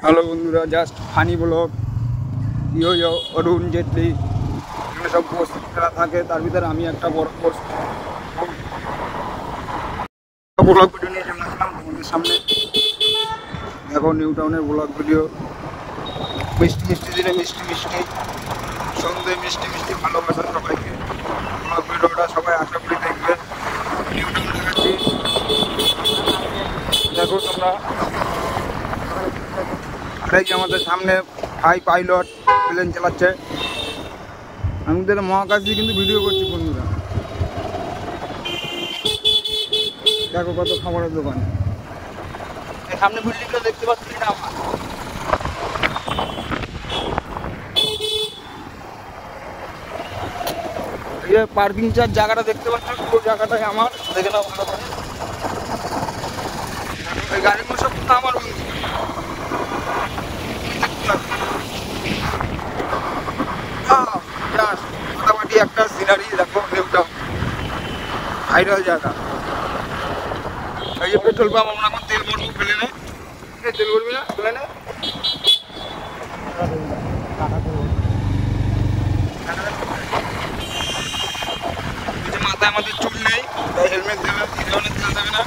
Hello बंधुरा just Fani blog इो यो अरुण जेटली सब post करा থাকে তার ভিতরে আমি একটা বড় পোস্ট ব্লগ ভিডিও নিয়ে চলে আসলাম তোমাদের সামনে। দেখো নিউ টাউনের ব্লগ ভিডিও, মিষ্টি মিষ্টি দিনে মিষ্টি মিষ্টি সন্ধ্যে মিষ্টি মিষ্টি ভালোবাসা সবাইকে। ব্লগ ভিডিওটা সবাই আশা করি দেখবে। নিউ টাউন দেখাচ্ছি, দেখো তোমরা। আমাদের সামনে ভাই পাইলট প্লেন চালাচ্ছে, আমি তো মহাকাশে কিন্তু ভিডিও করছি বন্ধুরা। দেখো কত খাবারের দোকান, সামনে বিল্ডিংটা দেখতে পাচ্ছি না আমার। এই পার্কিং চার জায়গাটা দেখতে পাচ্ছ, পুরো জায়গাটাই আমার, দেখে নাও ভালো করে। এই গাড়িগুলো সব কিন্তু আমার বন্ধু। মোটামুটি একটা সিনারি দেখো, নিউটাউন ভাইরাল জায়গা। এই যে পেট্রোল পাম্প, আমরা এখন তেল ভরবো প্লেনে। তেল ভরবি না প্লেনে? মাথায় আমাদের চুল নেই, তাই হেলমেট দেবে, এই ধরনের তেল দেবে না।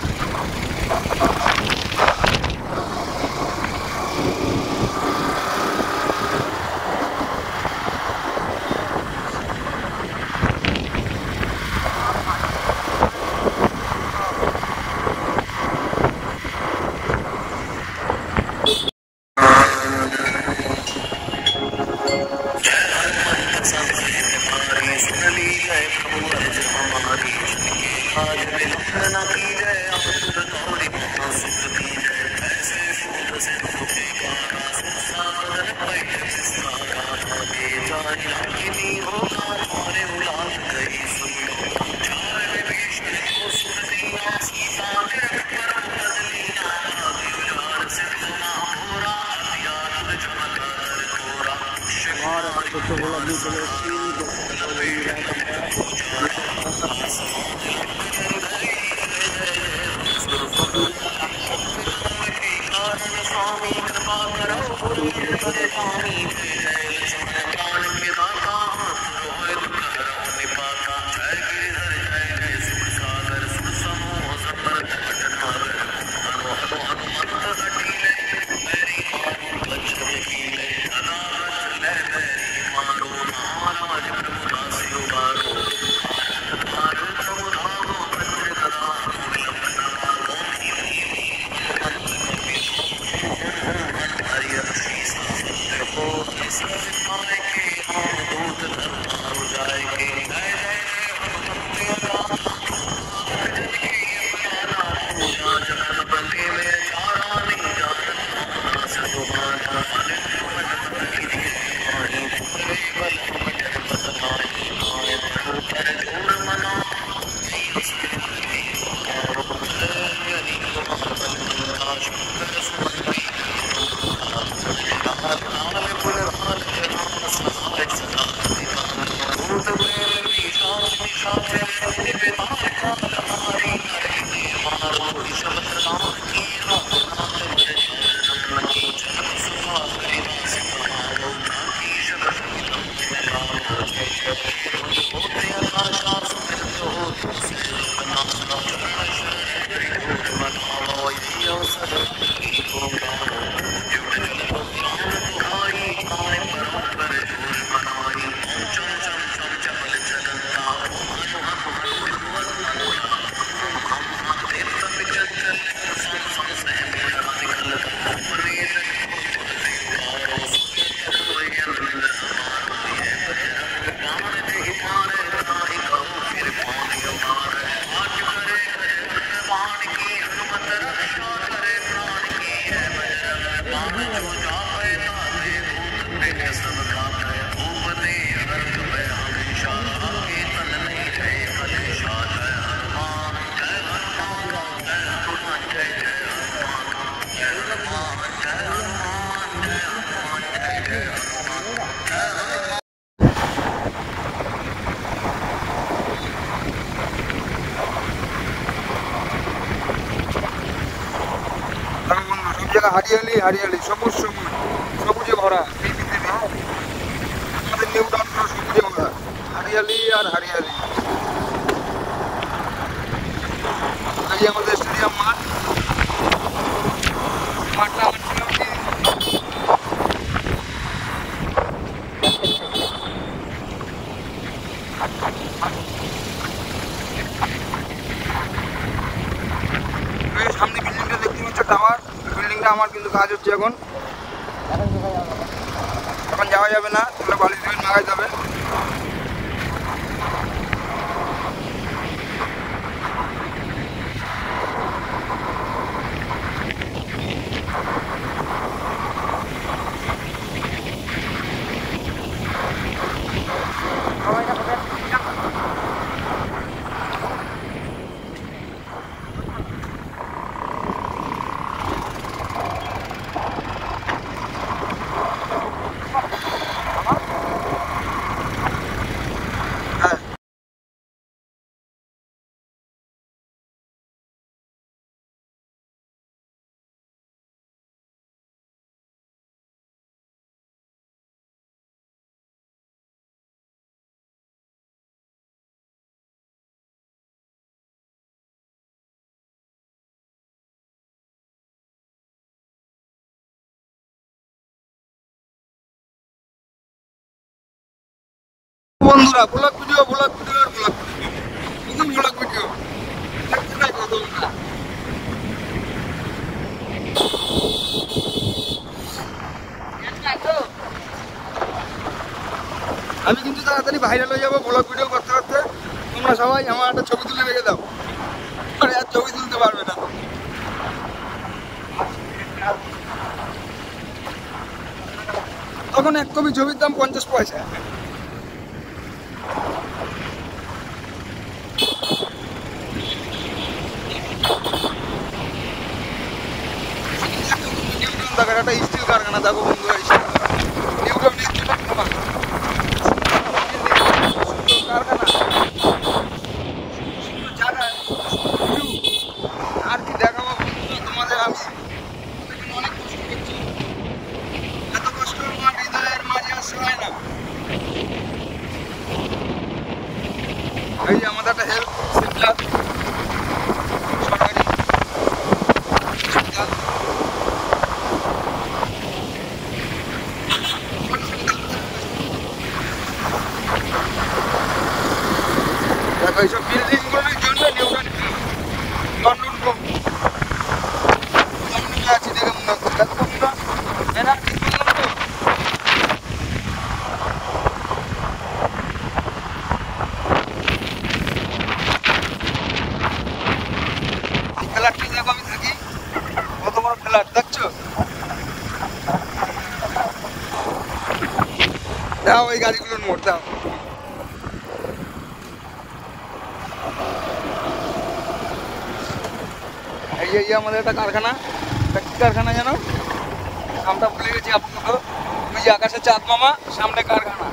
হারিয়ালি হারিয়ালি, সবুজ সবুজ, সবুজে ভরা এই পৃথিবী। আমাদের নিউ টাউন পুরো সবুজে ভরা, হারিয়ালি আর হারিয়ালি। এই আমাদের স্টেডিয়াম মাঠ, মাঠটা আমার সামনে বিল্ডিংটা দেখতে পাচ্ছ, টাওয়ার বিল্ডিংটা আমার কিন্তু কাজ হচ্ছে এখন। এখন যাওয়া যাবে না, তোমরা বালি সিমেন্ট মাগাই যাবে। বন্ধুরা, ব্লগ ভিডিও আর ব্লগ ভিডিও, নতুন ব্লগ ভিডিও দেখতে থাকো তোমরা। আমি কিন্তু তাড়াতাড়ি ভাইরাল হয়ে যাবো ব্লগ ভিডিও করতে করতে। তোমরা সবাই আমার একটা ছবি তুলে রেখে দাও, আর ছবি তুলতে পারবে না। তখন এক কপি ছবির দাম 50 পয়সা। একটা স্টিল কারখানা, দেখো বন্ধুরা, আর কি দেখাবো তোমাদের। আমি অনেক কষ্ট করছি, এত কষ্ট আমার হৃদয়ের মাঝে আসতে হয় না। এই যে আমাদের একটা হেলথ সেন্টার, সরকারি দেখো, এইসব বিল্ডিংগুলোর জন্য নিউটন লন্ডন আছে, দেখে মনে হচ্ছে। দেখো বন্ধুরা, এরা ঠিক বললাম তো? এই ফ্ল্যাটটা দেখো, আমি থাকি, কত বড় ফ্ল্যাট দেখছো? দাও এই গাড়িগুলোর মোড় দাও। এই আমাদের একটা কারখানা, কি কারখানা জানো? নামটা ভুলে গেছি আপাতত। ওই যে আকাশের চাঁদ মামা, সামনে কারখানা।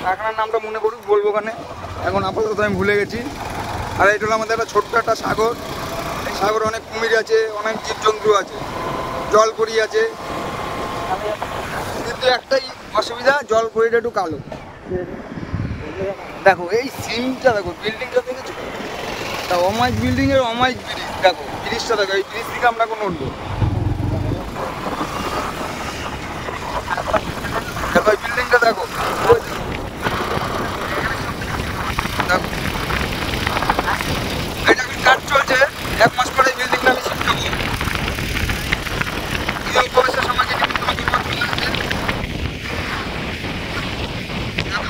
কারখানার নামটা মনে করুক, বলবো ওখানে, এখন আপাতত আমি ভুলে গেছি। আর এটা হলো আমাদের একটা ছোট্ট একটা সাগর। এই সাগরে অনেক কুমির আছে, অনেক জীবজন্তু আছে, জলপরি আছে। কিন্তু একটাই অসুবিধা, জলপরিটা একটু কালো। দেখো এই সিনটা, দেখো বিল্ডিংটা দেখেছো? তা অমাইক বিল্ডিংয়ের অমাইক ব্রিজ, দেখো ব্রিজটা দেখো, এই ব্রিজ থেকে আমরা এখন উঠবো। দেখো এই বিল্ডিংটা দেখো, দেখো এটা এখন কাজ চলছে। 1 মাস পরে এই বিল্ডিংটা আমি শিফট করবো। পয়সা সমাজে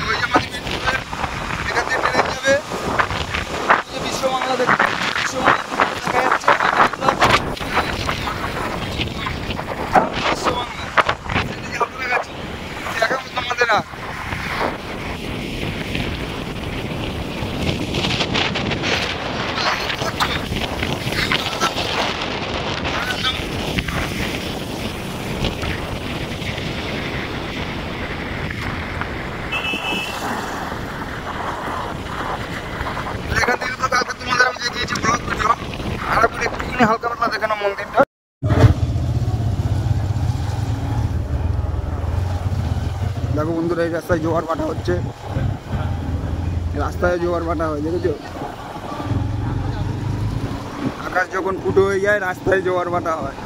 ওই যে আমাদের এখান থেকে ট্রেন যাবে বিশ্ব বাংলা, দেখো বিশ্ব বাংলা দেখা যাচ্ছে, বিশ্ব বাংলা দেখাবো তোমাদের। দেখো বন্ধুরা, এই রাস্তায় জোয়ার ভাটা হচ্ছে, রাস্তায় জোয়ার ভাটা হয়, দেখেছো? আকাশ যখন ফুটো হয়ে যায় রাস্তায় জোয়ার ভাটা হয়।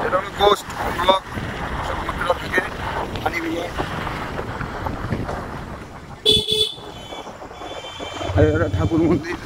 এটা হলো কোস্ট ব্লক, সমুদ্র থেকে পানি বেরিয়ে। আর এটা ঠাকুর মন্দির।